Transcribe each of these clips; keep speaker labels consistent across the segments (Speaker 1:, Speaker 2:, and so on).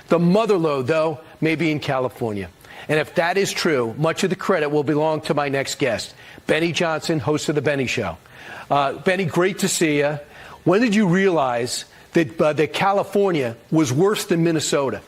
Speaker 1: The mother lode, though, may be in California. And if that is true, much of the credit will belong to my next guest, Benny Johnson, host of The Benny Show. Benny, great to see you. When did you realize that California was worse than Minnesota?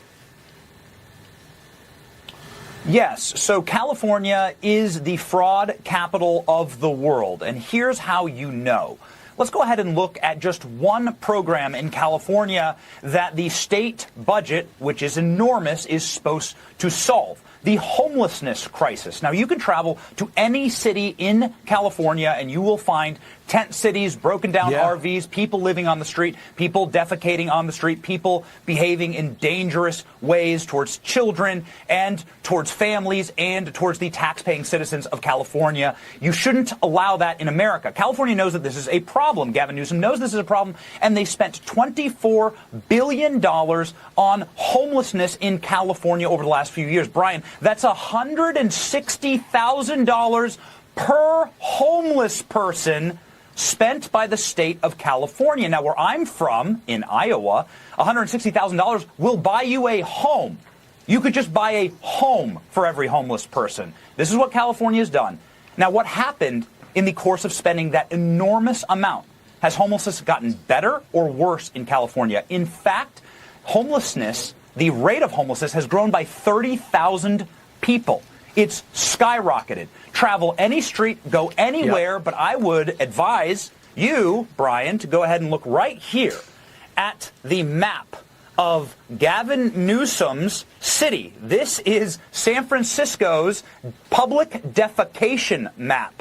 Speaker 2: Yes, so California is the fraud capital of the world, and here's how you know. Let's go ahead and look at just one program in California that the state budget, which is enormous, is supposed to solve. The homelessness crisis. Now, you can travel to any city in California and you will find tent cities, broken down RVs, people living on the street, people defecating on the street, people behaving in dangerous ways towards children and towards families and towards the tax-paying citizens of California. You shouldn't allow that in America. California knows that this is a problem. Gavin Newsom knows this is a problem, and they spent $24 billion on homelessness in California over the last few years. Brian, that's $160,000 per homeless person spent by the state of California. Now, where I'm from, in Iowa, $160,000 will buy you a home. You could just buy a home for every homeless person. This is what California has done. Now, what happened in the course of spending that enormous amount? Has homelessness gotten better or worse in California? In fact, homelessness, the rate of homelessness has grown by 30,000 people. It's skyrocketed. Travel any street, go anywhere, but I would advise you, Brian, to go ahead and look right here at the map of Gavin Newsom's city. This is San Francisco's public defecation map.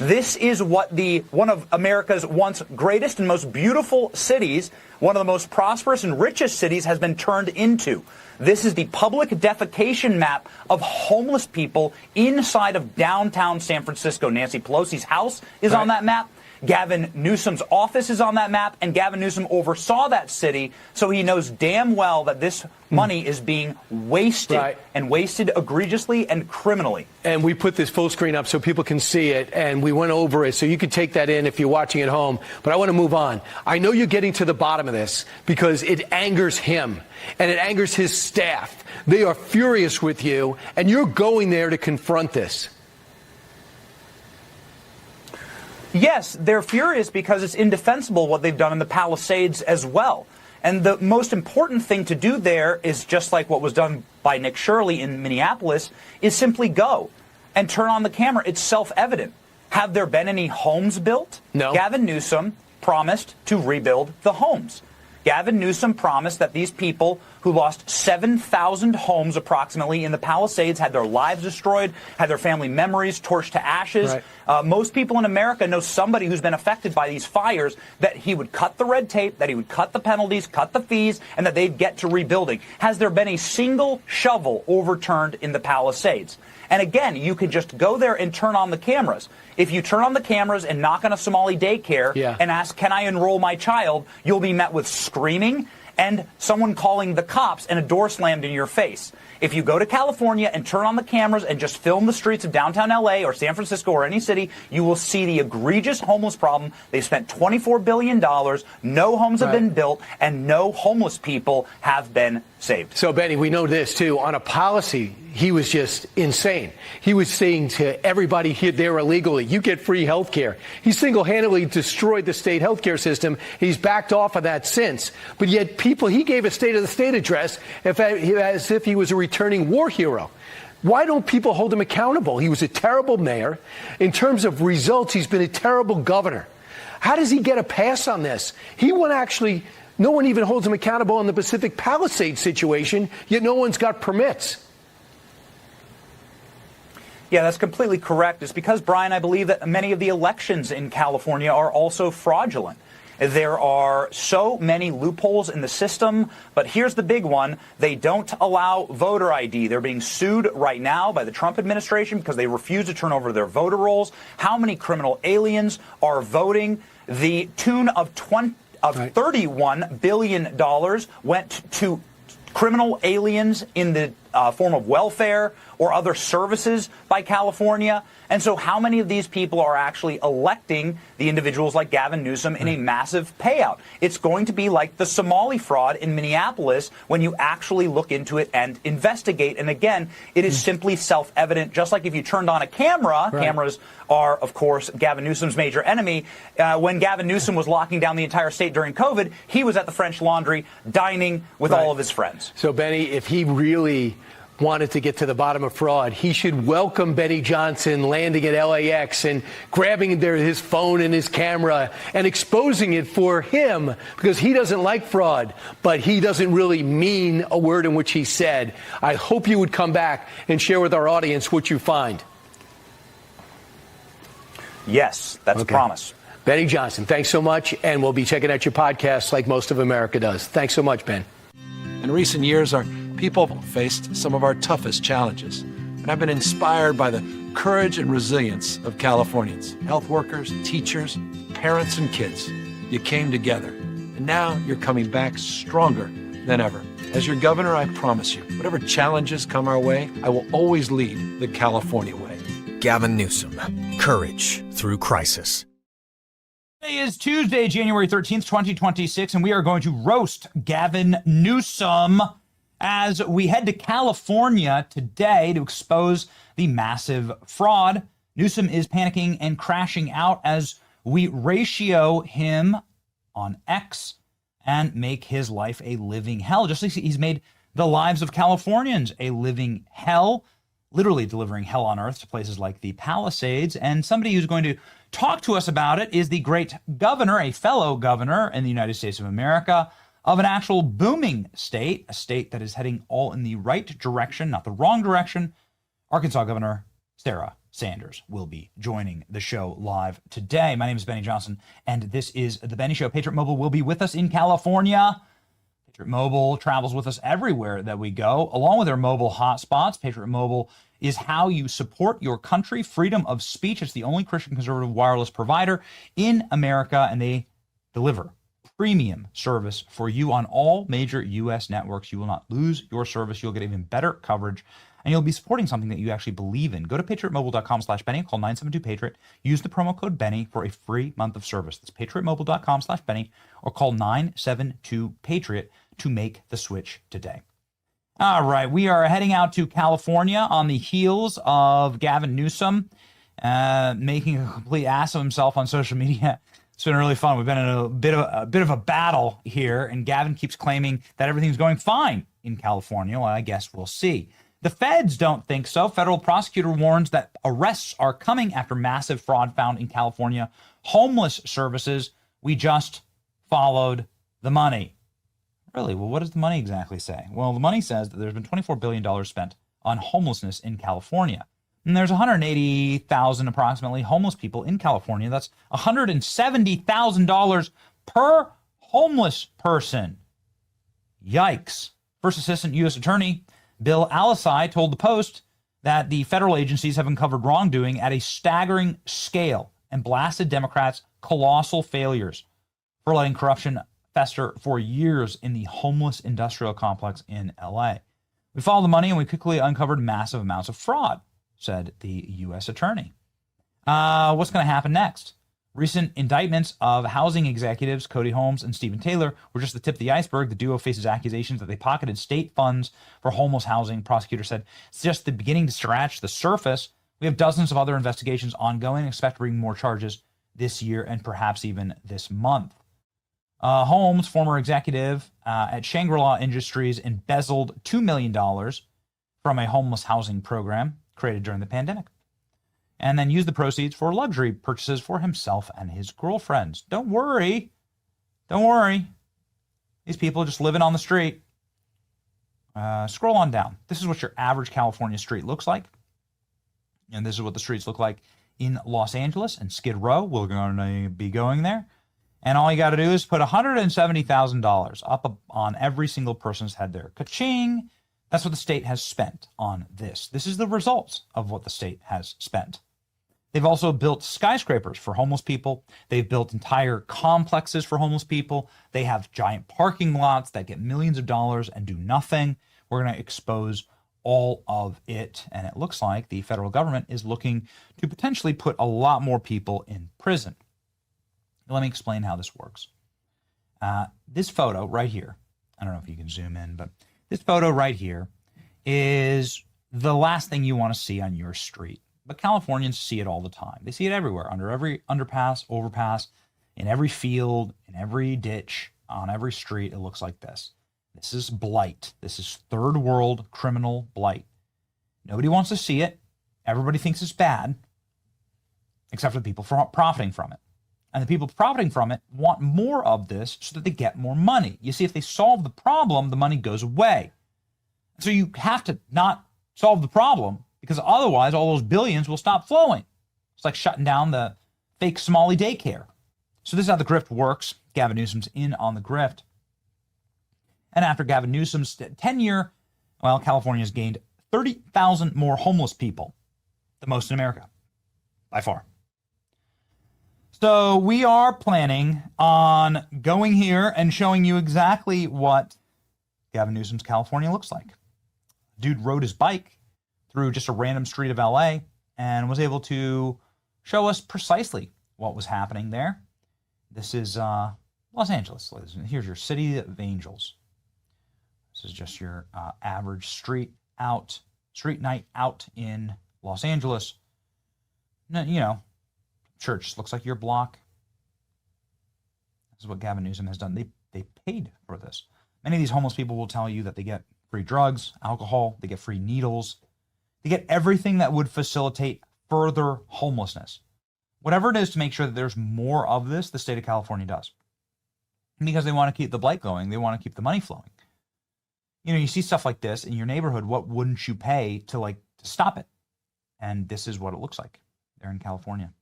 Speaker 2: This is what one of America's once greatest and most beautiful cities, one of the most prosperous and richest cities, has been turned into. This is the public defecation map of homeless people inside of downtown San Francisco. Nancy Pelosi's house is on that map. Gavin Newsom's office is on that map, and Gavin Newsom oversaw that city, so he knows damn well that this money is being wasted, and wasted egregiously and criminally.
Speaker 1: And we put this full screen up so people can see it, and we went over it, so you can take that in if you're watching at home. But I want to move on. I know you're getting to the bottom of this because it angers him, and it angers his staff. They are furious with you, and you're going there to confront this.
Speaker 2: Yes, they're furious because it's indefensible what they've done in the Palisades as well. And the most important thing to do there is just like what was done by Nick Shirley in Minneapolis, is simply go and turn on the camera. It's self-evident. Have there been any homes built?
Speaker 1: No.
Speaker 2: Gavin Newsom promised to rebuild the homes. Gavin Newsom promised that these people who lost 7,000 homes approximately in the Palisades, had their lives destroyed, had their family memories torched to ashes. Most people in America know somebody who's been affected by these fires, that he would cut the red tape, that he would cut the penalties, cut the fees, and that they'd get to rebuilding. Has there been a single shovel overturned in the Palisades? And again, you can just go there and turn on the cameras. If you turn on the cameras and knock on a Somali daycare and ask, can I enroll my child, you'll be met with screaming and someone calling the cops and a door slammed in your face. If you go to California and turn on the cameras and just film the streets of downtown LA or San Francisco or any city, you will see the egregious homeless problem. They spent $24 billion, no homes have been built, and no homeless people have been saved.
Speaker 1: So, Benny, we know this, too. On a policy, he was just insane. He was saying to everybody here there illegally, you get free health care. He single-handedly destroyed the state health care system. He's backed off of that since. But yet he gave a State of the State address as if he was a returning war hero. Why don't people hold him accountable? He was a terrible mayor. In terms of results, he's been a terrible governor. How does he get a pass on this? He won't actually... No one even holds him accountable on the Pacific Palisades situation, yet no one's got permits.
Speaker 2: Yeah, that's completely correct. It's because, Brian, I believe that many of the elections in California are also fraudulent. There are so many loopholes in the system, but here's the big one. They don't allow voter ID. They're being sued right now by the Trump administration because they refuse to turn over their voter rolls. How many criminal aliens are voting? The tune of $31 billion went to criminal aliens in the form of welfare or other services by California. And so how many of these people are actually electing the individuals like Gavin Newsom in a massive payout? It's going to be like the Somali fraud in Minneapolis when you actually look into it and investigate. And again, it is simply self-evident. Just like if you turned on a camera, cameras are, of course, Gavin Newsom's major enemy. When Gavin Newsom was locking down the entire state during COVID, he was at the French Laundry dining with all of his friends.
Speaker 1: So, Benny, if he really wanted to get to the bottom of fraud, he should welcome Benny Johnson landing at LAX and grabbing his phone and his camera and exposing it for him, because he doesn't like fraud, but he doesn't really mean a word in which he said. I hope you would come back and share with our audience what you find.
Speaker 2: Yes, that's a promise.
Speaker 1: Benny Johnson, thanks so much, and we'll be checking out your podcast like most of America does. Thanks so much, Ben.
Speaker 3: In recent years, our people have faced some of our toughest challenges, and I've been inspired by the courage and resilience of Californians, health workers, teachers, parents, and kids. You came together, and now you're coming back stronger than ever. As your governor, I promise you, whatever challenges come our way, I will always lead the California way.
Speaker 4: Gavin Newsom, courage through crisis.
Speaker 5: Today is Tuesday, January 13th, 2026, and we are going to roast Gavin Newsom as we head to California today to expose the massive fraud. Newsom is panicking and crashing out as we ratio him on X and make his life a living hell. Just like he's made the lives of Californians a living hell, literally delivering hell on earth to places like the Palisades. And somebody who's going to talk to us about it is the great governor, a fellow governor in the United States of America, of an actual booming state, a state that is heading all in the right direction, not the wrong direction. Arkansas Governor Sarah Sanders will be joining the show live today. My name is Benny Johnson, and this is The Benny Show. Patriot Mobile will be with us in California. Patriot Mobile travels with us everywhere that we go, along with their mobile hotspots. Patriot Mobile is how you support your country. Freedom of speech. It's the only Christian conservative wireless provider in America, and they deliver premium service for you on all major U.S. networks. You will not lose your service. You'll get even better coverage, and you'll be supporting something that you actually believe in. Go to patriotmobile.com/Benny, call 972-PATRIOT. Use the promo code Benny for a free month of service. That's patriotmobile.com/Benny, or call 972-PATRIOT to make the switch today. All right, we are heading out to California on the heels of Gavin Newsom making a complete ass of himself on social media. It's been really fun. We've been in a bit of a battle here, and Gavin keeps claiming that everything's going fine in California. Well, I guess we'll see. The feds don't think so. Federal prosecutor warns that arrests are coming after massive fraud found in California homeless services. We just followed the money. Really? Well, what does the money exactly say? Well, the money says that there's been $24 billion spent on homelessness in California. And there's 180,000 approximately homeless people in California. That's $170,000 per homeless person. Yikes. First Assistant U.S. Attorney Bill Alisai told the Post that the federal agencies have uncovered wrongdoing at a staggering scale and blasted Democrats' colossal failures for letting corruption fester for years in the homeless industrial complex in L.A. We followed the money and we quickly uncovered massive amounts of fraud, said the U.S. Attorney. What's going to happen next? Recent indictments of housing executives Cody Holmes and Stephen Taylor were just the tip of the iceberg. The duo faces accusations that they pocketed state funds for homeless housing. Prosecutor said it's just the beginning to scratch the surface. We have dozens of other investigations ongoing and expect to bring more charges this year and perhaps even this month. Holmes, former executive at Shangri-La Industries, embezzled $2 million from a homeless housing program created during the pandemic, and then used the proceeds for luxury purchases for himself and his girlfriends. Don't worry. These people are just living on the street. Scroll on down. This is what your average California street looks like. And this is what the streets look like in Los Angeles and Skid Row. We're going to be going there. And all you got to do is put $170,000 up on every single person's head there. Ka-ching! That's what the state has spent on this. This is the results of what the state has spent. They've also built skyscrapers for homeless people. They've built entire complexes for homeless people. They have giant parking lots that get millions of dollars and do nothing. We're going to expose all of it. And it looks like the federal government is looking to potentially put a lot more people in prison. Let me explain how this works. This photo right here, I don't know if you can zoom in, but this photo right here is the last thing you want to see on your street. But Californians see it all the time. They see it everywhere, under every underpass, overpass, in every field, in every ditch, on every street. It looks like this. This is blight. This is third world criminal blight. Nobody wants to see it. Everybody thinks it's bad, except for the people profiting from it. And the people profiting from it want more of this so that they get more money. You see, if they solve the problem, the money goes away. So you have to not solve the problem, because otherwise all those billions will stop flowing. It's like shutting down the fake Somali daycare. So this is how the grift works. Gavin Newsom's in on the grift. And after Gavin Newsom's tenure, well, California's gained 30,000 more homeless people, the most in America, by far. So we are planning on going here and showing you exactly what Gavin Newsom's California looks like. Dude rode his bike through just a random street of LA and was able to show us precisely what was happening there. This is Los Angeles. Here's your city of angels. This is just your average street night out in Los Angeles. You know, church looks like your block. This is what Gavin Newsom has done. They paid for this. Many of these homeless people will tell you that they get free drugs, alcohol, they get free needles. They get everything that would facilitate further homelessness. Whatever it is to make sure that there's more of this, the state of California does. Because they want to keep the blight going. They want to keep the money flowing. You know, you see stuff like this in your neighborhood. What wouldn't you pay to stop it? And this is what it looks like there in California.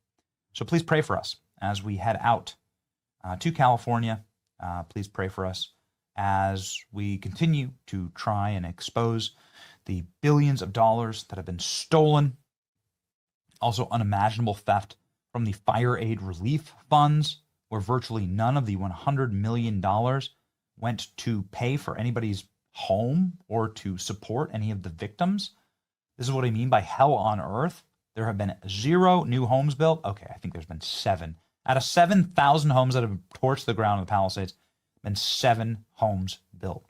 Speaker 5: So please pray for us as we head out to California. Please pray for us as we continue to try and expose the billions of dollars that have been stolen. Also unimaginable theft from the fire aid relief funds, where virtually none of the $100 million went to pay for anybody's home or to support any of the victims. This is what I mean by hell on earth. There have been 0 new homes built. Okay, I think there's been 7. Out of 7,000 homes that have torched the ground in the Palisades, been 7 homes built.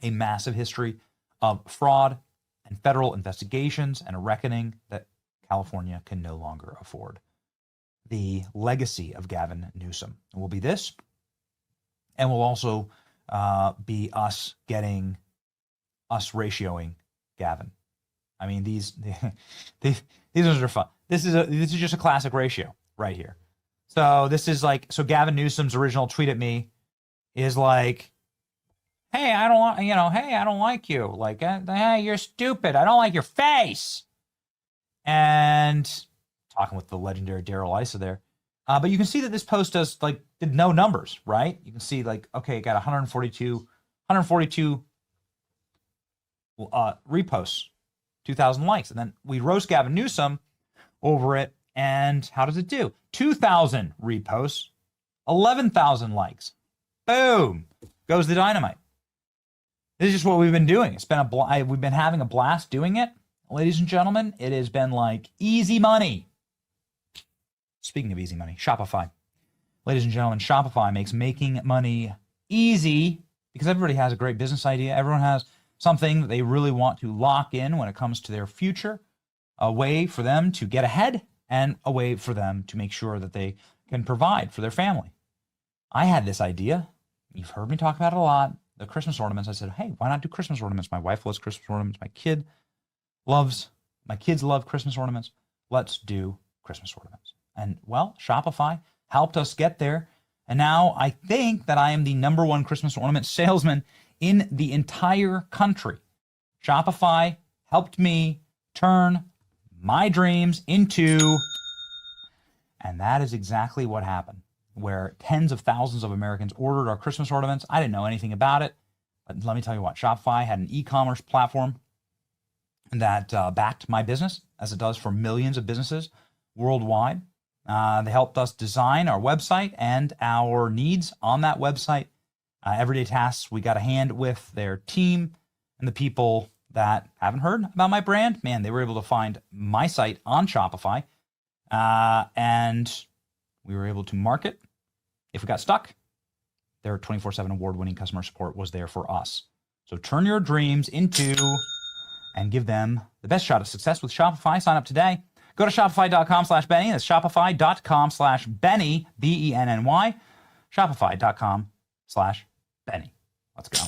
Speaker 5: A massive history of fraud and federal investigations and a reckoning that California can no longer afford. The legacy of Gavin Newsom will be this, and will also be us ratioing Gavin. I mean, these are fun. This is just a classic ratio right here. So this is so Gavin Newsom's original tweet at me is like, hey, I don't like you. Like, hey, you're stupid. I don't like your face. And talking with the legendary Daryl Issa there. But you can see that this post did no numbers, right? You can see okay, it got 142 reposts, 2,000 likes. And then we roast Gavin Newsom over it. And how does it do? 2,000 reposts, 11,000 likes. Boom, goes the dynamite. This is just what we've been doing. It's been we've been having a blast doing it. Ladies and gentlemen, it has been like easy money. Speaking of easy money, Shopify. Ladies and gentlemen, Shopify makes making money easy because everybody has a great business idea. Everyone has something that they really want to lock in when it comes to their future, a way for them to get ahead and a way for them to make sure that they can provide for their family. I had this idea. You've heard me talk about it a lot. The Christmas ornaments. I said, hey, why not do Christmas ornaments? My wife loves Christmas ornaments. My kids love Christmas ornaments. Let's do Christmas ornaments. And well, Shopify helped us get there. And now I think that I am the #1 Christmas ornament salesman in the entire country. Shopify helped me turn my dreams into, and that is exactly what happened, where tens of thousands of Americans ordered our Christmas ornaments. I didn't know anything about it, but let me tell you what, Shopify had an e-commerce platform that backed my business, as it does for millions of businesses worldwide. They helped us design our website and our needs on that website. Everyday tasks, we got a hand with their team and the people that haven't heard about my brand, man, they were able to find my site on Shopify, and we were able to market. If we got stuck, their 24/7 award-winning customer support was there for us. So turn your dreams into and give them the best shot of success with Shopify. Sign up today. Go to shopify.com/Benny. That's shopify.com/Benny, Benny. Shopify.com/Benny. Let's go.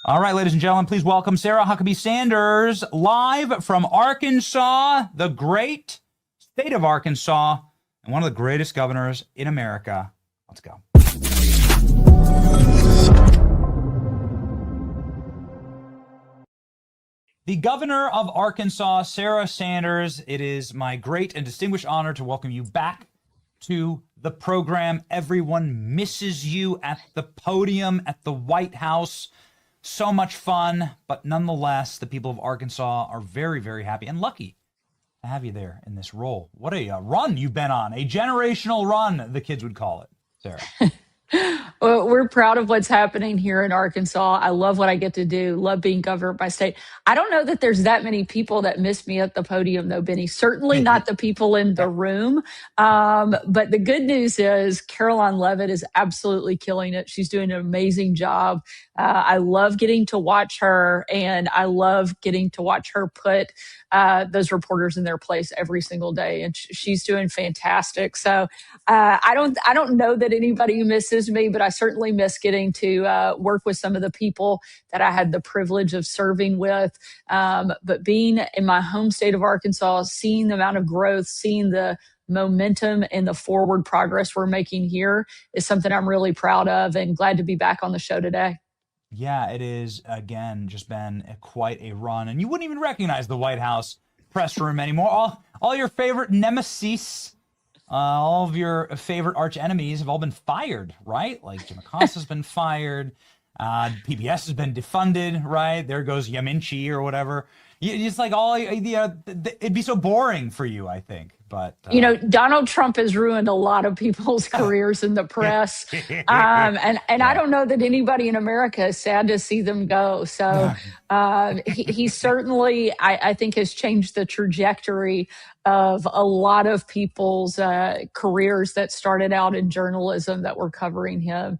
Speaker 5: All right, ladies and gentlemen, please welcome Sarah Huckabee Sanders, live from Arkansas, the great state of Arkansas, and one of the greatest governors in America. Let's go. The governor of Arkansas, Sarah Sanders, it is my great and distinguished honor to welcome you back to the program. Everyone misses you at the podium at the White House. So much fun, but nonetheless, the people of Arkansas are very, very happy and lucky to have you there in this role. What a run you've been on, a generational run, the kids would call it, Sarah.
Speaker 6: Well, we're proud of what's happening here in Arkansas. I love what I get to do. Love being governor of my state. I don't know that there's that many people that miss me at the podium, though, Benny. Certainly not the people in the room. But the good news is Caroline Levitt is absolutely killing it. She's doing an amazing job. I love getting to watch her, and I love getting to watch her put those reporters in their place every single day, and she's doing fantastic. So I don't know that anybody misses me, but I certainly miss getting to work with some of the people that I had the privilege of serving with. But being in my home state of Arkansas, seeing the amount of growth, seeing the momentum and the forward progress we're making here is something I'm really proud of, and glad to be back on the show today.
Speaker 5: Yeah, it is, again, just been quite a run. And you wouldn't even recognize the White House press room anymore. All your favorite nemesis, all of your favorite arch enemies have all been fired, right? Like Jim Acosta's been fired. PBS has been defunded, right? There goes Yaminchi or whatever. It's like it'd be so boring for you, I think. But
Speaker 6: Donald Trump has ruined a lot of people's careers in the press, and I don't know that anybody in America is sad to see them go. So he certainly, I think, has changed the trajectory of a lot of people's careers that started out in journalism that were covering him.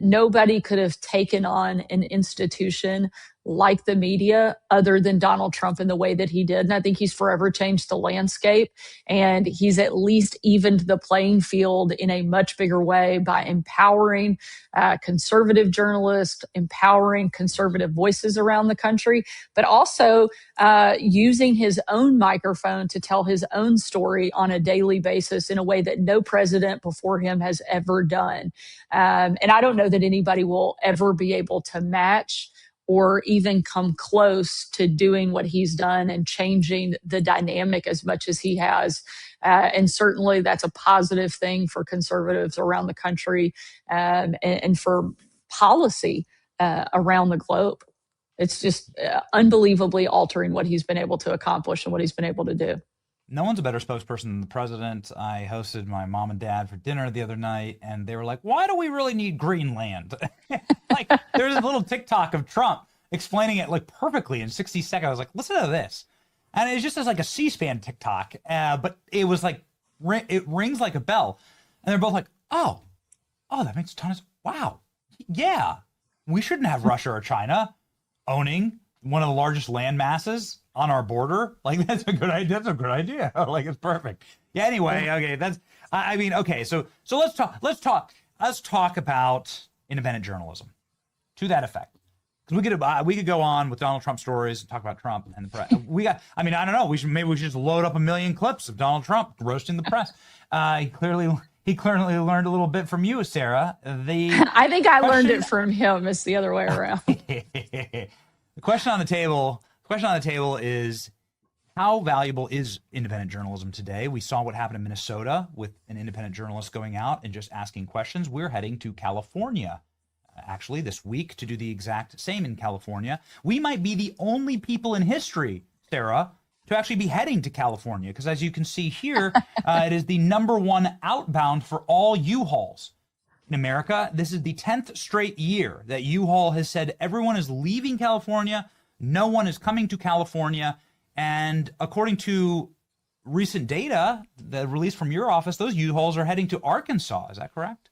Speaker 6: Nobody could have taken on an institution like the media other than Donald Trump in the way that he did. And I think he's forever changed the landscape, and he's at least evened the playing field in a much bigger way by empowering conservative journalists, empowering conservative voices around the country, but also using his own microphone to tell his own story on a daily basis in a way that no president before him has ever done. And I don't know that anybody will ever be able to match or even come close to doing what he's done and changing the dynamic as much as he has. And certainly that's a positive thing for conservatives around the country, and for policy around the globe. It's just unbelievably altering what he's been able to accomplish and what he's been able to do.
Speaker 5: No one's a better spokesperson than the president. I hosted my mom and dad for dinner the other night, and they were like, why do we really need Greenland? Like, there's a little TikTok of Trump explaining it like perfectly in 60 seconds. I was like, listen to this. And it's just as like a C-SPAN TikTok, but it was like, it rings like a bell. And they're both like, oh, that makes a ton of sense. Wow. Yeah. We shouldn't have Russia or China owning one of the largest land masses on our border. Like, that's a good idea. That's a good idea. Like, it's perfect. Yeah. Anyway, okay. Okay. So let's talk about independent journalism to that effect. Because we could go on with Donald Trump stories and talk about Trump and the press. I don't know. Maybe we should just load up 1 million clips of Donald Trump roasting the press. He clearly learned a little bit from you, Sarah.
Speaker 6: I think I learned it from him. It's the other way around.
Speaker 5: The question on the table is, how valuable is independent journalism today? We saw what happened in Minnesota with an independent journalist going out and just asking questions. We're heading to California, actually, this week to do the exact same in California. We might be the only people in history, Sarah, to actually be heading to California, because as you can see here, it is the #1 outbound for all U-Hauls in America. This is the 10th straight year that U-Haul has said everyone is leaving California No one is coming to California. And according to recent data that released from your office, those U-Hauls are heading to Arkansas. Is that correct?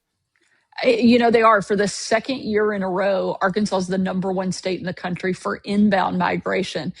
Speaker 6: They are. For the second year in a row, Arkansas is the number one state in the country for inbound migration.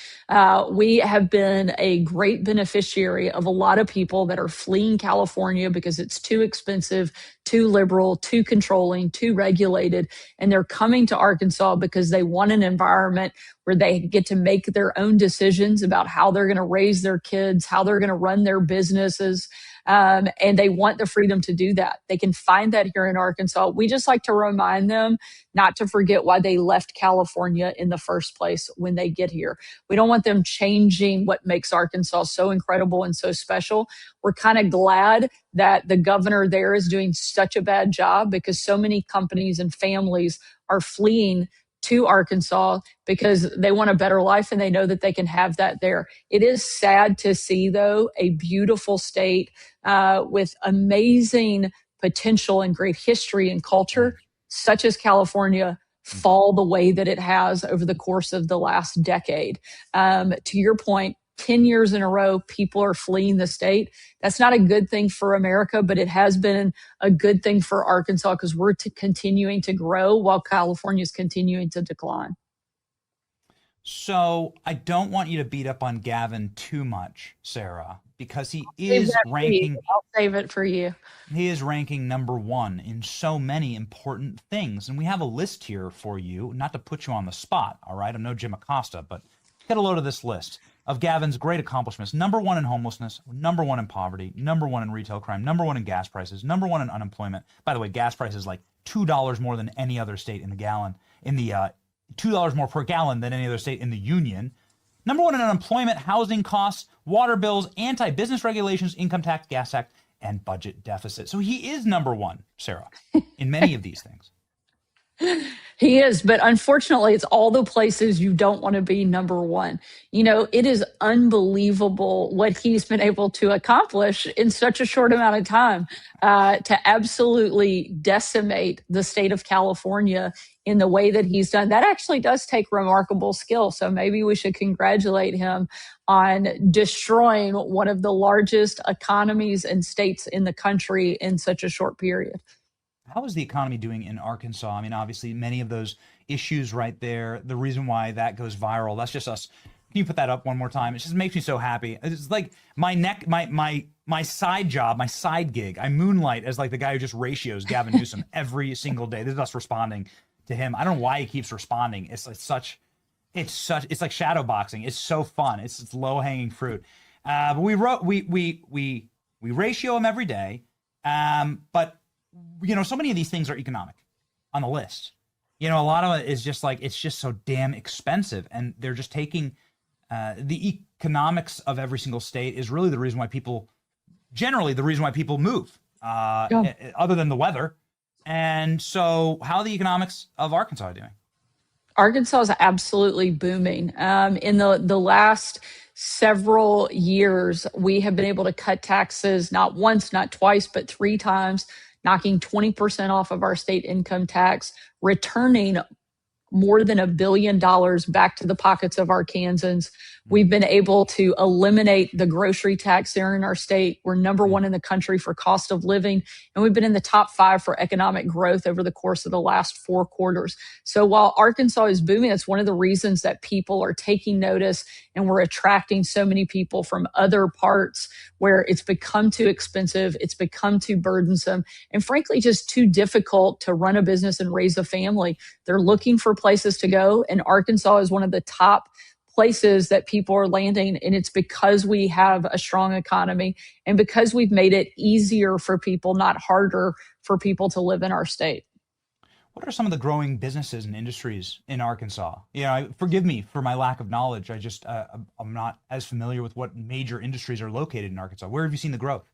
Speaker 6: We have been a great beneficiary of a lot of people that are fleeing California because it's too expensive, too liberal, too controlling, too regulated. And they're coming to Arkansas because they want an environment where they get to make their own decisions about how they're going to raise their kids, how they're going to run their businesses. And they want the freedom to do that. They can find that here in Arkansas. We just like to remind them not to forget why they left California in the first place when they get here. We don't want them changing what makes Arkansas so incredible and so special. We're kind of glad that the governor there is doing such a bad job because so many companies and families are fleeing to Arkansas because they want a better life and they know that they can have that there. It is sad to see, though, a beautiful state with amazing potential and great history and culture, such as California, fall the way that it has over the course of the last decade. To your point, 10 years in a row, people are fleeing the state. That's not a good thing for America, but it has been a good thing for Arkansas because we're continuing to grow while California is continuing to decline.
Speaker 5: So I don't want you to beat up on Gavin too much, Sarah, because he is ranking.
Speaker 6: I'll save it for you.
Speaker 5: He is ranking number one in so many important things. And we have a list here for you, not to put you on the spot, all right? I'm no Jim Acosta, but get a load of this list of Gavin's great accomplishments. Number one in homelessness, number one in poverty, number one in retail crime, number one in gas prices, number one in unemployment. By the way, gas prices like $2 more than any other state in the gallon, $2 more per gallon than any other state in the union. Number one in unemployment, housing costs, water bills, anti-business regulations, income tax, gas tax, and budget deficit. So he is number one, Sarah, in many of these things.
Speaker 6: He is, but unfortunately, it's all the places you don't want to be number one. It is unbelievable what he's been able to accomplish in such a short amount of time to absolutely decimate the state of California in the way that he's done. That actually does take remarkable skill. So maybe we should congratulate him on destroying one of the largest economies and states in the country in such a short period.
Speaker 5: How is the economy doing in Arkansas? I mean, obviously, many of those issues right there, the reason why that goes viral, that's just us. Can you put that up one more time? It just makes me so happy. It's like my side job, my side gig. I moonlight as like the guy who just ratios Gavin Newsom every single day. This is us responding to him. I don't know why he keeps responding. It's like shadow boxing. It's so fun. It's low hanging fruit. But we ratio him every day. But so many of these things are economic on the list. A lot of it is just like, it's just so damn expensive. And they're just taking the economics of every single state is really the reason why people move, other than the weather. And so how are the economics of Arkansas doing?
Speaker 6: Arkansas is absolutely booming. In the last several years, we have been able to cut taxes, not once, not twice, but 3 times, knocking 20% off of our state income tax, returning more than $1 billion back to the pockets of Arkansans. We've been able to eliminate the grocery tax here in our state. We're number one in the country for cost of living, and we've been in the top 5 for economic growth over the course of the last 4 quarters. So while Arkansas is booming, it's one of the reasons that people are taking notice, and we're attracting so many people from other parts where it's become too expensive, it's become too burdensome, and frankly, just too difficult to run a business and raise a family. They're looking for places to go, and Arkansas is one of the top places that people are landing. And it's because we have a strong economy and because we've made it easier for people, not harder for people to live in our state.
Speaker 5: What are some of the growing businesses and industries in Arkansas? Forgive me for my lack of knowledge. I'm not as familiar with what major industries are located in Arkansas. Where have you seen the growth?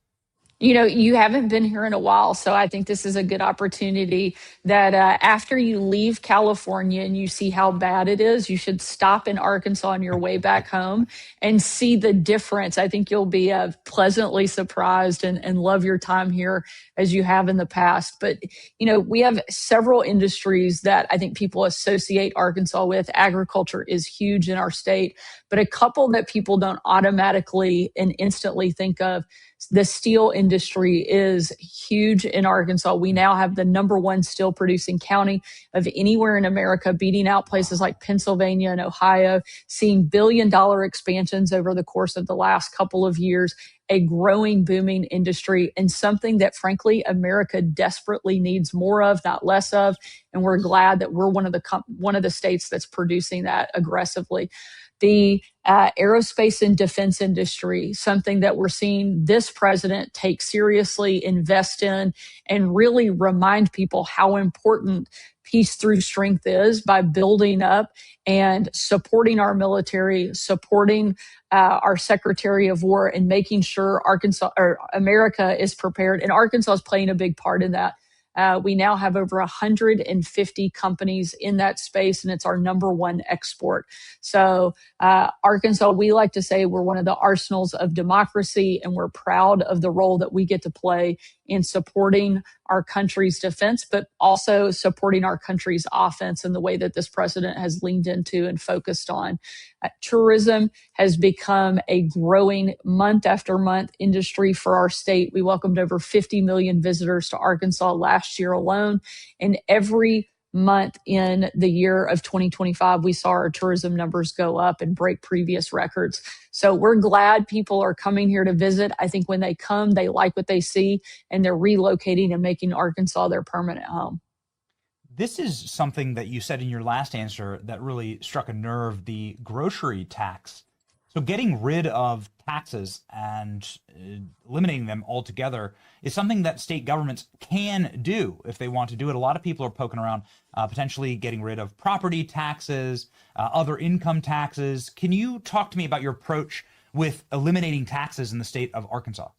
Speaker 6: You haven't been here in a while, so I think this is a good opportunity that after you leave California and you see how bad it is, you should stop in Arkansas on your way back home and see the difference. I think you'll be pleasantly surprised and love your time here as you have in the past. But, we have several industries that I think people associate Arkansas with. Agriculture is huge in our state, but a couple that people don't automatically and instantly think of. The steel industry is huge in Arkansas. We now have the number one steel producing county of anywhere in America, beating out places like Pennsylvania and Ohio, seeing billion-dollar expansions over the course of the last couple of years, a growing, booming industry, and something that, frankly, America desperately needs more of, not less of. And we're glad that we're one of the states that's producing that aggressively. The aerospace and defense industry, something that we're seeing this president take seriously, invest in, and really remind people how important peace through strength is by building up and supporting our military, supporting our Secretary of War, and making sure America is prepared. And Arkansas is playing a big part in that. We now have over 150 companies in that space, and it's our number one export. So Arkansas, we like to say we're one of the arsenals of democracy, and we're proud of the role that we get to play in supporting our country's defense, but also supporting our country's offense in the way that this president has leaned into and focused on. Tourism has become a growing month after month industry for our state. We welcomed over 50 million visitors to Arkansas last year alone. And every month in the year of 2025, we saw our tourism numbers go up and break previous records. So we're glad people are coming here to visit. I think when they come, they like what they see, and they're relocating and making Arkansas their permanent home.
Speaker 5: This is something that you said in your last answer that really struck a nerve, the grocery tax. So getting rid of taxes and eliminating them altogether is something that state governments can do if they want to do it. A lot of people are poking around potentially getting rid of property taxes, other income taxes. Can you talk to me about your approach with eliminating taxes in the state of Arkansas?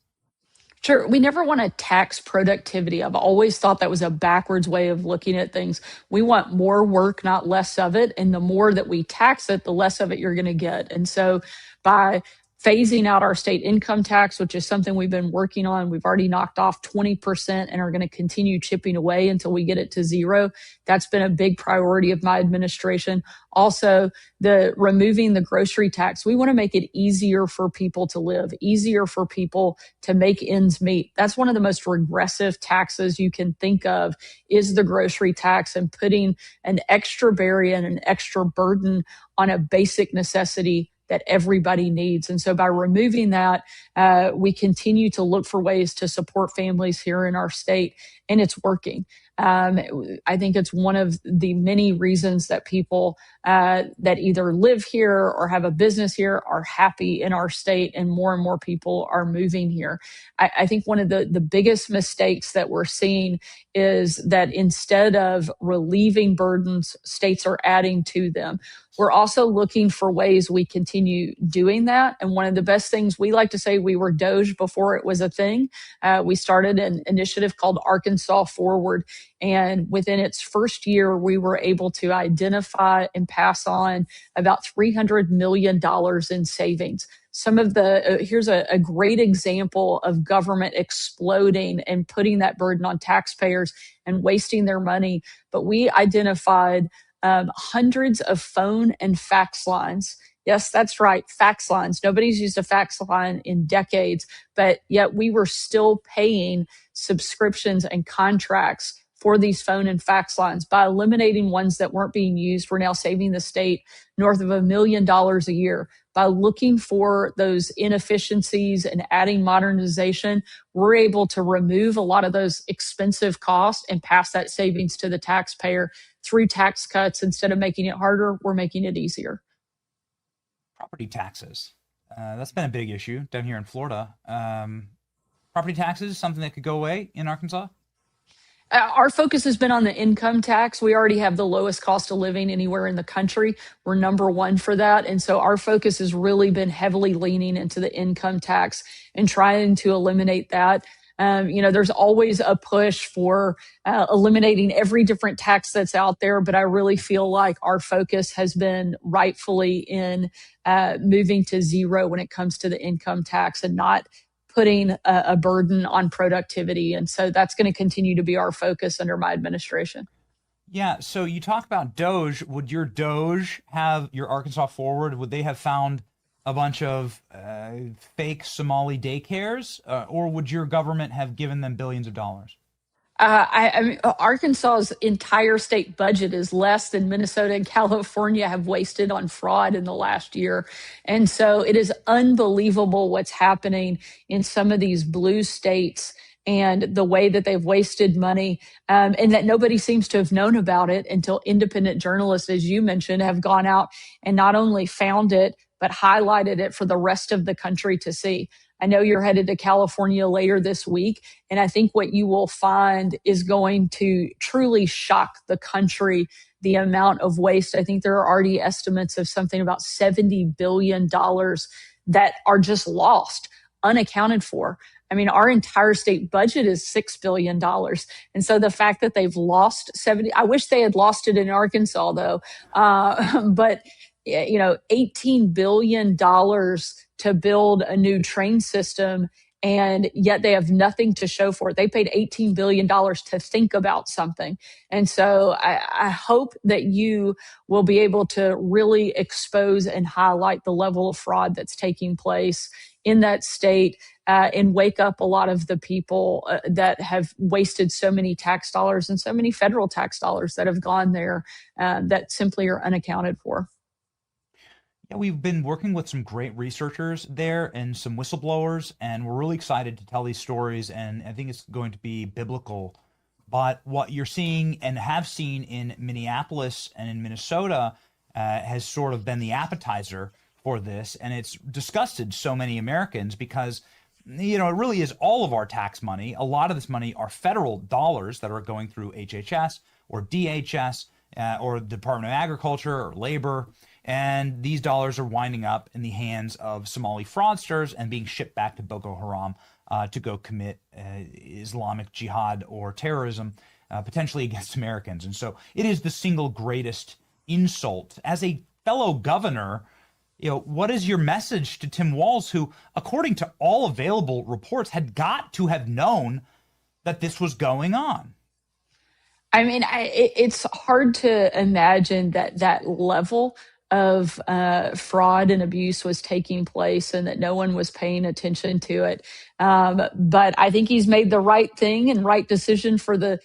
Speaker 6: Sure. We never want to tax productivity. I've always thought that was a backwards way of looking at things. We want more work, not less of it. And the more that we tax it, the less of it you're going to get. And so by phasing out our state income tax, which is something we've been working on, we've already knocked off 20% and are going to continue chipping away until we get it to zero. That's been a big priority of my administration. Also, the removing the grocery tax. We want to make it easier for people to live, easier for people to make ends meet. That's one of the most regressive taxes you can think of, is the grocery tax, and putting an extra barrier and an extra burden on a basic necessity that everybody needs. And so by removing that, we continue to look for ways to support families here in our state, and it's working. I think it's one of the many reasons that people that either live here or have a business here are happy in our state, and more people are moving here. I think one of the biggest mistakes that we're seeing is that instead of relieving burdens, states are adding to them. We're also looking for ways we continue doing that. And one of the best things, we like to say we were Doge before it was a thing. We started an initiative called Arkansas Forward. And within its first year, we were able to identify and pass on about $300 million in savings. Some of here's a great example of government exploding and putting that burden on taxpayers and wasting their money. But we identified hundreds of phone and fax lines. Yes, that's right, fax lines. Nobody's used a fax line in decades, but yet we were still paying subscriptions and contracts for these phone and fax lines. By eliminating ones that weren't being used, we're now saving the state north of $1 million a year. By looking for those inefficiencies and adding modernization, we're able to remove a lot of those expensive costs and pass that savings to the taxpayer through tax cuts. Instead of making it harder, we're making it easier.
Speaker 5: Property taxes. That's been a big issue down here in Florida. Property taxes, something that could go away in Arkansas?
Speaker 6: Our focus has been on the income tax. We already have the lowest cost of living anywhere in the country. We're number one for that. And so our focus has really been heavily leaning into the income tax and trying to eliminate that. There's always a push for eliminating every different tax that's out there, but I really feel like our focus has been rightfully in moving to zero when it comes to the income tax and not putting a burden on productivity. And so that's going to continue to be our focus under my administration.
Speaker 5: Yeah, so you talk about Doge. Would your Doge have your Arkansas Forward? Would they have found a bunch of fake Somali daycares, or would your government have given them billions of dollars?
Speaker 6: I mean, Arkansas's entire state budget is less than Minnesota and California have wasted on fraud in the last year. And so it is unbelievable what's happening in some of these blue states and the way that they've wasted money, and that nobody seems to have known about it until independent journalists, as you mentioned, have gone out and not only found it, but highlighted it for the rest of the country to see. I know you're headed to California later this week, and I think what you will find is going to truly shock the country, the amount of waste. I think there are already estimates of something about $70 billion that are just lost, unaccounted for. I mean, our entire state budget is $6 billion. And so the fact that they've lost 70, I wish they had lost it in Arkansas though. But $18 billion to build a new train system, and yet they have nothing to show for it. They paid $18 billion to think about something. And so I hope that you will be able to really expose and highlight the level of fraud that's taking place in that state, and wake up a lot of the people that have wasted so many tax dollars and so many federal tax dollars that have gone there that simply are unaccounted for.
Speaker 5: Yeah, we've been working with some great researchers there and some whistleblowers, and we're really excited to tell these stories, and I think it's going to be biblical. But what you're seeing and have seen in Minneapolis and in Minnesota has sort of been the appetizer for this, and it's disgusted so many Americans because, it really is all of our tax money. A lot of this money are federal dollars that are going through HHS or DHS or the Department of Agriculture or Labor. And these dollars are winding up in the hands of Somali fraudsters and being shipped back to Boko Haram to go commit Islamic jihad or terrorism, potentially against Americans. And so it is the single greatest insult. As a fellow governor, what is your message to Tim Walz, who, according to all available reports, had got to have known that this was going on?
Speaker 6: I mean, it's hard to imagine that level of fraud and abuse was taking place and that no one was paying attention to it. But I think he's made the right thing and right decision for the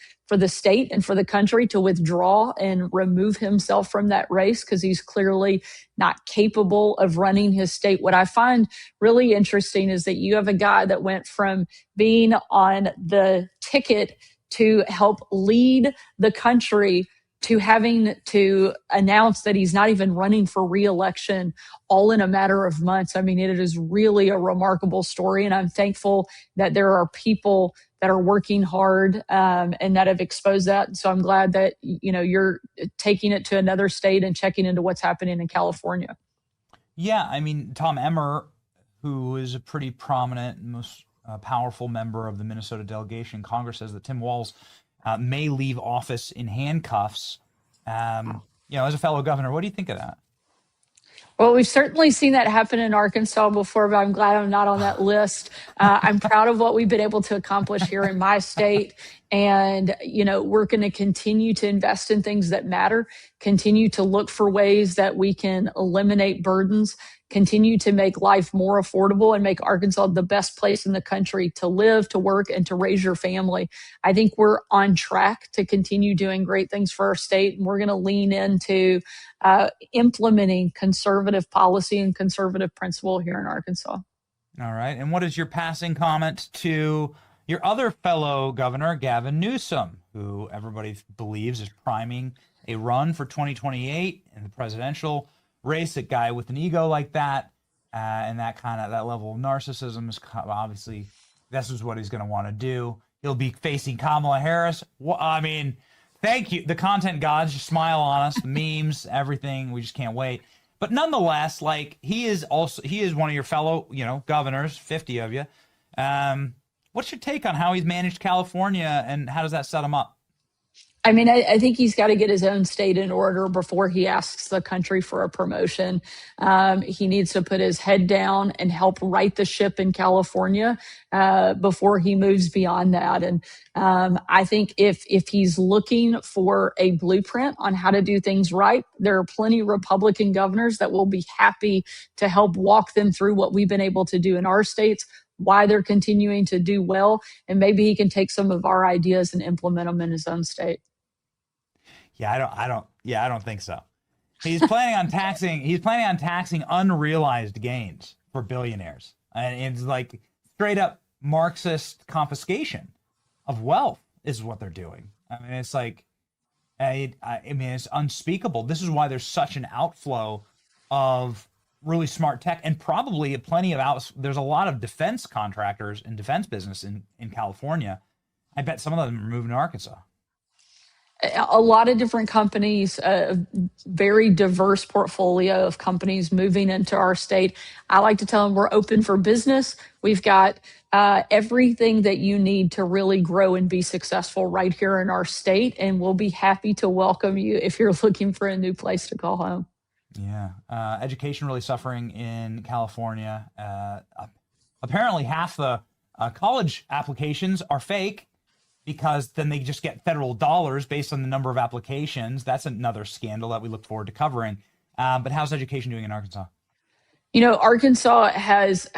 Speaker 6: state and for the country to withdraw and remove himself from that race, because he's clearly not capable of running his state. What I find really interesting is that you have a guy that went from being on the ticket to help lead the country to having to announce that he's not even running for re-election all in a matter of months. I mean, it is really a remarkable story, and I'm thankful that there are people that are working hard and that have exposed that. So I'm glad that you're taking it to another state and checking into what's happening in California.
Speaker 5: Yeah, I mean, Tom Emmer, who is a pretty prominent, most powerful member of the Minnesota delegation in Congress, says that Tim Walz may leave office in handcuffs. As a fellow governor, what do you think of that?
Speaker 6: Well, we've certainly seen that happen in Arkansas before, but I'm glad I'm not on that list. I'm proud of what we've been able to accomplish here in my state. And, we're going to continue to invest in things that matter, continue to look for ways that we can eliminate burdens, continue to make life more affordable, and make Arkansas the best place in the country to live, to work, and to raise your family. I think we're on track to continue doing great things for our state, and we're going to lean into implementing conservative policy and conservative principle here in Arkansas.
Speaker 5: All right. And what is your passing comment to your other fellow governor, Gavin Newsom, who everybody believes is priming a run for 2028 in the presidential race? A guy with an ego like that and that level of narcissism is obviously, this is what he's going to want to do. He'll be facing Kamala Harris. Well, I mean, thank you. The content gods just smile on us, the memes, everything. We just can't wait. But nonetheless, he is one of your fellow, governors, 50 of you. What's your take on how he's managed California, and how does that set him up?
Speaker 6: I mean, I think he's got to get his own state in order before he asks the country for a promotion. He needs to put his head down and help right the ship in California before he moves beyond that. And I think if he's looking for a blueprint on how to do things right, there are plenty of Republican governors that will be happy to help walk them through what we've been able to do in our states, why they're continuing to do well, and maybe he can take some of our ideas and implement them in his own state.
Speaker 5: Yeah, I don't think so. He's planning on taxing unrealized gains for billionaires. And it's like straight up Marxist confiscation of wealth is what they're doing. I mean, it's like, I mean, it's unspeakable. This is why there's such an outflow of really smart tech, and probably there's a lot of defense contractors and defense business in California. I bet some of them are moving to Arkansas.
Speaker 6: A lot of different companies, a very diverse portfolio of companies moving into our state. I like to tell them we're open for business. We've got everything that you need to really grow and be successful right here in our state, and we'll be happy to welcome you if you're looking for a new place to call home.
Speaker 5: Yeah. Education really suffering in California. Apparently half the college applications are fake, because then they just get federal dollars based on the number of applications. That's another scandal that we look forward to covering. But how's education doing in Arkansas?
Speaker 6: You know, Arkansas has,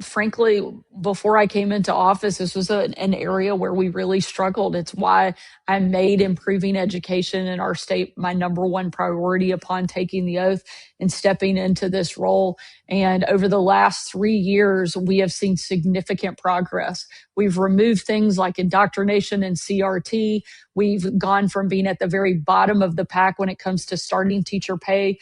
Speaker 6: frankly, before I came into office, this was an area where we really struggled. It's why I made improving education in our state my number one priority upon taking the oath and stepping into this role. And over the last 3 years, we have seen significant progress. We've removed things like indoctrination and CRT. We've gone from being at the very bottom of the pack when it comes to starting teacher pay,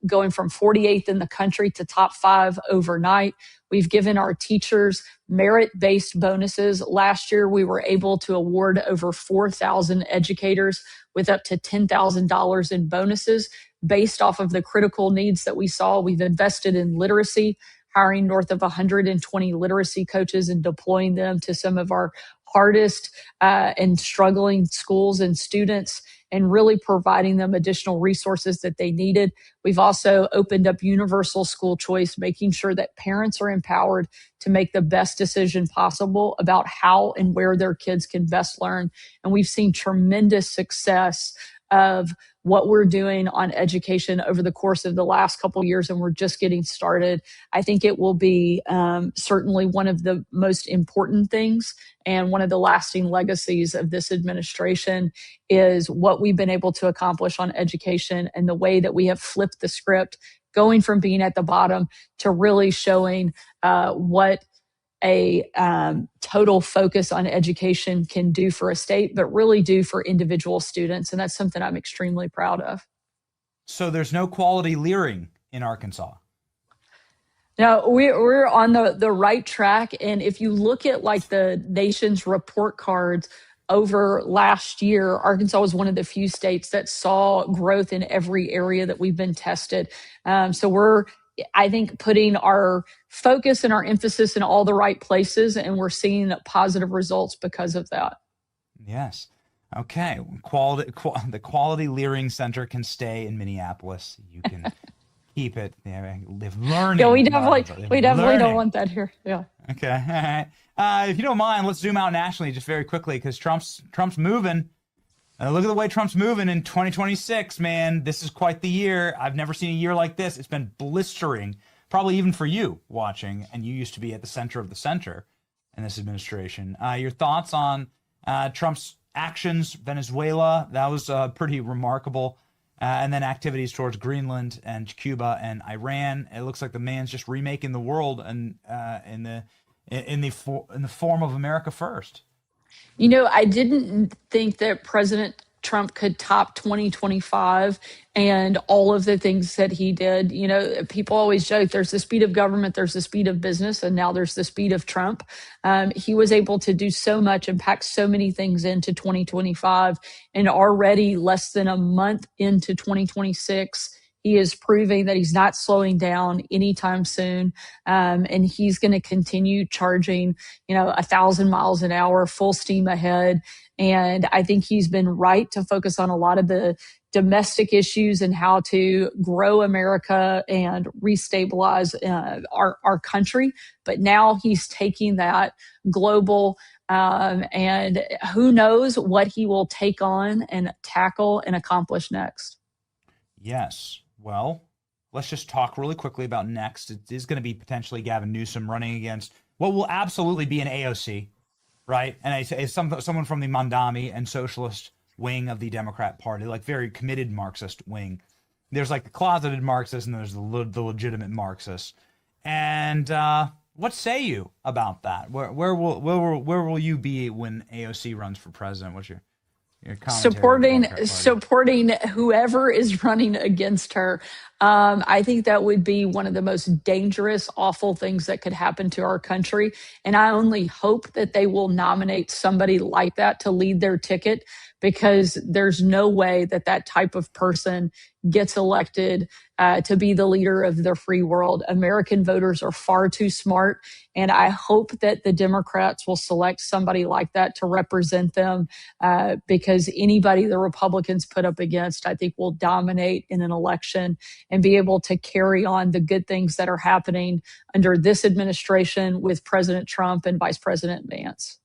Speaker 6: going from 48th in the country to top 5 overnight. We've given our teachers merit-based bonuses. Last year, we were able to award over 4,000 educators with up to $10,000 in bonuses based off of the critical needs that we saw. We've invested in literacy, hiring north of 120 literacy coaches and deploying them to some of our hardest and struggling schools and students, and really providing them additional resources that they needed. We've also opened up universal school choice, making sure that parents are empowered to make the best decision possible about how and where their kids can best learn. And we've seen tremendous success of what we're doing on education over the course of the last couple of years, and we're just getting started. I think it will be certainly one of the most important things, and one of the lasting legacies of this administration is what we've been able to accomplish on education, and the way that we have flipped the script, going from being at the bottom to really showing what a total focus on education can do for a state, but really do for individual students. And that's something I'm extremely proud of.
Speaker 5: So there's no quality leering in Arkansas.
Speaker 6: No, we're on the right track. And if you look at like the nation's report cards over last year, Arkansas was one of the few states that saw growth in every area that we've been tested. So we're, I think, putting our focus and our emphasis in all the right places, and we're seeing positive results because of that.
Speaker 5: Yes. Okay. The Quality Leering Center can stay in Minneapolis. You can keep it. Live learning.
Speaker 6: Yeah, we definitely don't want that here. Yeah.
Speaker 5: Okay. All right. If you don't mind, let's zoom out nationally just very quickly, because Trump's moving. Look at the way Trump's moving in 2026, man. This is quite the year. I've never seen a year like this. It's been blistering, probably even for you watching, and you used to be at the center of the center in this administration. Your thoughts on Trump's actions, Venezuela? That was pretty remarkable. And then activities towards Greenland and Cuba and Iran. It looks like the man's just remaking the world, and in the form of America First.
Speaker 6: You know, I didn't think that President Trump could top 2025 and all of the things that he did. You know, people always joke there's the speed of government, there's the speed of business, and now there's the speed of Trump. He was able to do so much and pack so many things into 2025. And already less than a month into 2026, He is proving that he's not slowing down anytime soon. And he's going to continue charging, 1,000 miles an hour, full steam ahead. And I think he's been right to focus on a lot of the domestic issues and how to grow America and restabilize our country. But now he's taking that global, and who knows what he will take on and tackle and accomplish next.
Speaker 5: Yes. Well, let's just talk really quickly about next. It is going to be potentially Gavin Newsom running against what will absolutely be an AOC, right? And it's someone from the Mandami and socialist wing of the Democrat Party, like very committed Marxist wing. There's like the closeted Marxists and there's the legitimate Marxists. And what say you about that? Where will you be when AOC runs for president? What's your commentary?
Speaker 6: Supporting whoever is running against her. I think that would be one of the most dangerous, awful things that could happen to our country. And I only hope that they will nominate somebody like that to lead their ticket, because there's no way that that type of person gets elected to be the leader of the free world. American voters are far too smart, and I hope that the Democrats will select somebody like that to represent them, because anybody the Republicans put up against, I think, will dominate in an election and be able to carry on the good things that are happening under this administration with President Trump and Vice President Vance.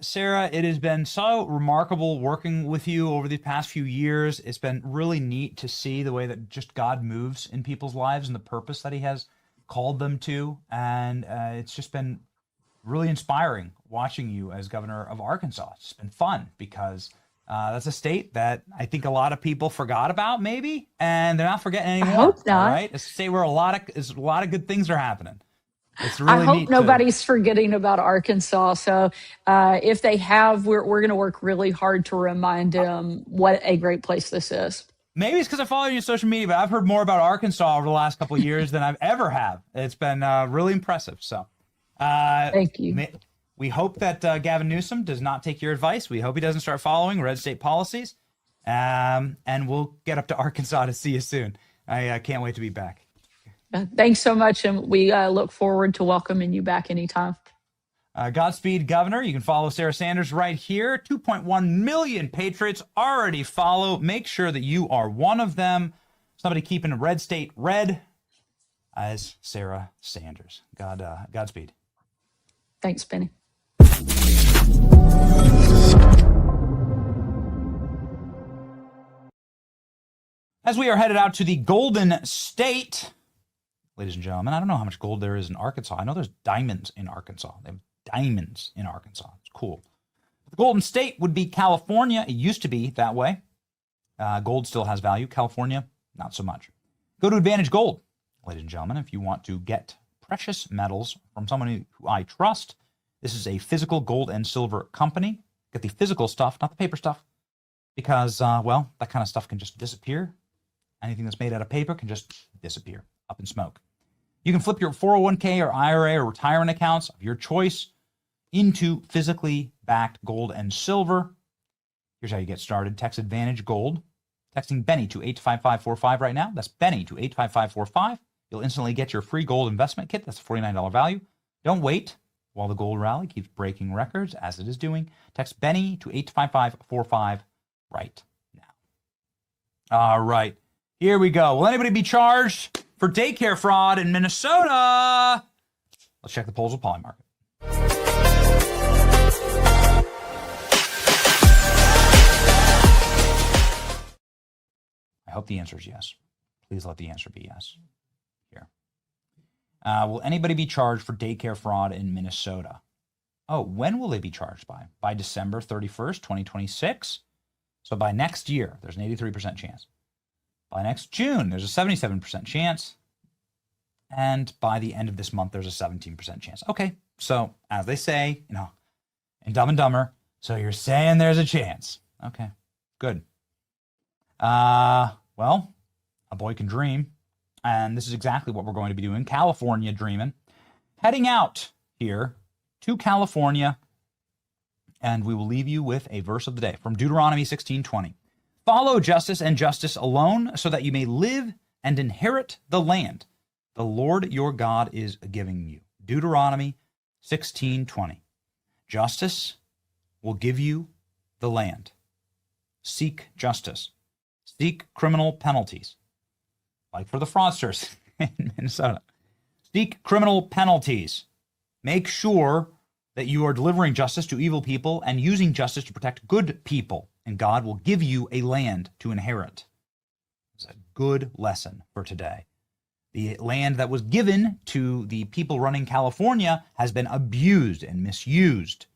Speaker 5: Sarah, it has been so remarkable working with you over the past few years. It's been really neat to see the way that just God moves in people's lives and the purpose that he has called them to. And it's just been really inspiring watching you as governor of Arkansas. It's been fun because that's a state that I think a lot of people forgot about, maybe, and they're not forgetting anymore.
Speaker 6: I hope not.
Speaker 5: Right? It's a state where a lot of good things are happening. It's really
Speaker 6: I hope
Speaker 5: neat
Speaker 6: nobody's forgetting about Arkansas. So if they have, we're going to work really hard to remind them what a great place this is.
Speaker 5: Maybe it's because I follow you on social media, but I've heard more about Arkansas over the last couple of years than I've ever have. It's been really impressive. So
Speaker 6: thank you.
Speaker 5: We hope that Gavin Newsom does not take your advice. We hope he doesn't start following red state policies. And we'll get up to Arkansas to see you soon. I can't wait to be back.
Speaker 6: Thanks so much, and we look forward to welcoming you back anytime.
Speaker 5: Godspeed, Governor. You can follow Sarah Sanders right here. 2.1 million patriots already follow. Make sure that you are one of them. Somebody keeping a red state red as Sarah Sanders. Godspeed.
Speaker 6: Thanks, Benny.
Speaker 5: As we are headed out to the Golden State, ladies and gentlemen, I don't know how much gold there is in Arkansas. I know there's diamonds in Arkansas. They have diamonds in Arkansas. It's cool. The Golden State would be California. It used to be that way. Gold still has value. California, not so much. Go to Advantage Gold, ladies and gentlemen, if you want to get precious metals from someone who I trust. This is a physical gold and silver company. Get the physical stuff, not the paper stuff, because, well, that kind of stuff can just disappear. Anything that's made out of paper can just disappear up in smoke. You can flip your 401k or IRA or retirement accounts of your choice into physically backed gold and silver. Here's how you get started. Text Advantage Gold. Texting Benny to 85545 right now. That's Benny to 85545. You'll instantly get your free gold investment kit. That's a $49 value. Don't wait while the gold rally keeps breaking records, as it is doing. Text Benny to 85545 right now. All right. Here we go. Will anybody be charged for daycare fraud in Minnesota? Let's check the polls with Polymarket. I hope the answer is yes. Please let the answer be yes. Here. Will anybody be charged for daycare fraud in Minnesota? Oh, when will they be charged by? By December 31st, 2026? So by next year, there's an 83% chance. By next June, there's a 77% chance. And by the end of this month, there's a 17% chance. Okay, so as they say, in Dumb and Dumber, so you're saying there's a chance. Okay, good. Well, a boy can dream. And this is exactly what we're going to be doing. California dreaming. Heading out here to California. And we will leave you with a verse of the day from Deuteronomy 16:20. Follow justice and justice alone, so that you may live and inherit the land the Lord your God is giving you. Deuteronomy 16:20. Justice will give you the land. Seek justice. Seek criminal penalties, like for the fraudsters in Minnesota. Seek criminal penalties. Make sure that you are delivering justice to evil people and using justice to protect good people, and God will give you a land to inherit. It's a good lesson for today. The land that was given to the people running California has been abused and misused.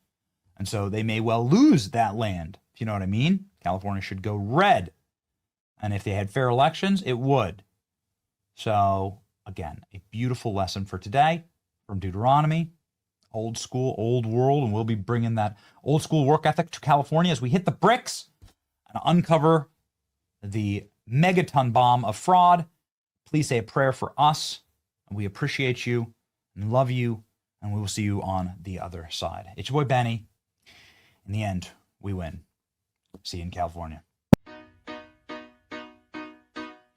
Speaker 5: And so they may well lose that land, if you know what I mean. California should go red. And if they had fair elections, it would. So, again, a beautiful lesson for today from Deuteronomy. Old school, old world, and we'll be bringing that old school work ethic to California as we hit the bricks and uncover the megaton bomb of fraud. Please say a prayer for us, and we appreciate you and love you, and we will see you on the other side. It's your boy Benny. In the end, we win. See you in California.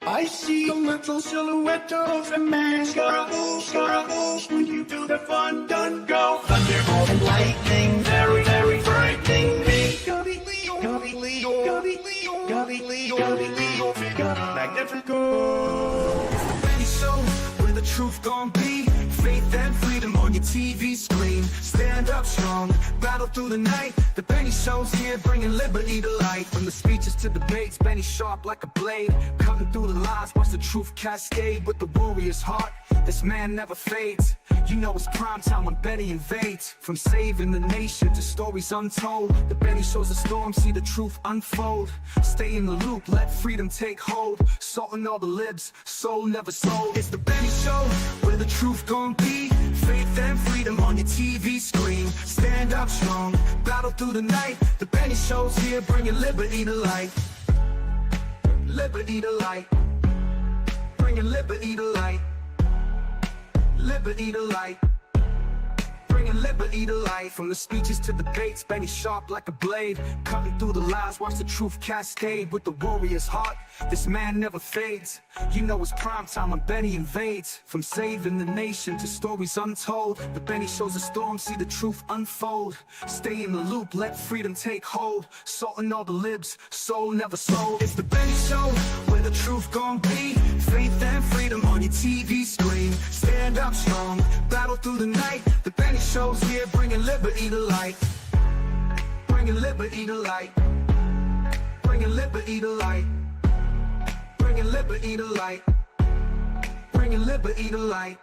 Speaker 7: I see a little silhouette of a man. Scaramouche, when you do the fun, done go. Thunderbolt and lightning, very, very frightening me. Galileo, Magnifico. Benny Show, where the truth gon' be. Faith and freedom on your TV screen. Stand up strong, battle through the night. The Benny Show's here, bringing liberty to light. From the speeches to debates, Benny sharp like a blade. Cutting through the lies, watch the truth cascade. With the warrior's heart, this man never fades. You know it's prime time when Benny invades. From saving the nation to stories untold, the Benny Show's a storm, see the truth unfold. Stay in the loop, let freedom take hold. Salting all the libs, soul never sold. It's the Benny Show, where the truth gon' be. Faith and freedom on your TV screen. Stand up strong, battle through the night. The Benny Show's here, bringing liberty to light. Liberty to light. Bringing liberty to light. Liberty to light. Bringing liberty to light. From the speeches to debates, Benny sharp like a blade. Cutting through the lies, watch the truth cascade. With the warrior's heart, this man never fades. You know it's prime time when Benny invades. From saving the nation to stories untold, the Benny Show's a storm, see the truth unfold. Stay in the loop, let freedom take hold. Salting all the libs, soul never sold. It's the Benny Show, where the truth gon' be. Faith and freedom on your TV screen. Stand up strong, battle through the night. The Benny Show's here, bringing liberty to light. Bringing liberty to light. Bringing liberty to light. Bringing liberty to light. Bringing liberty to light.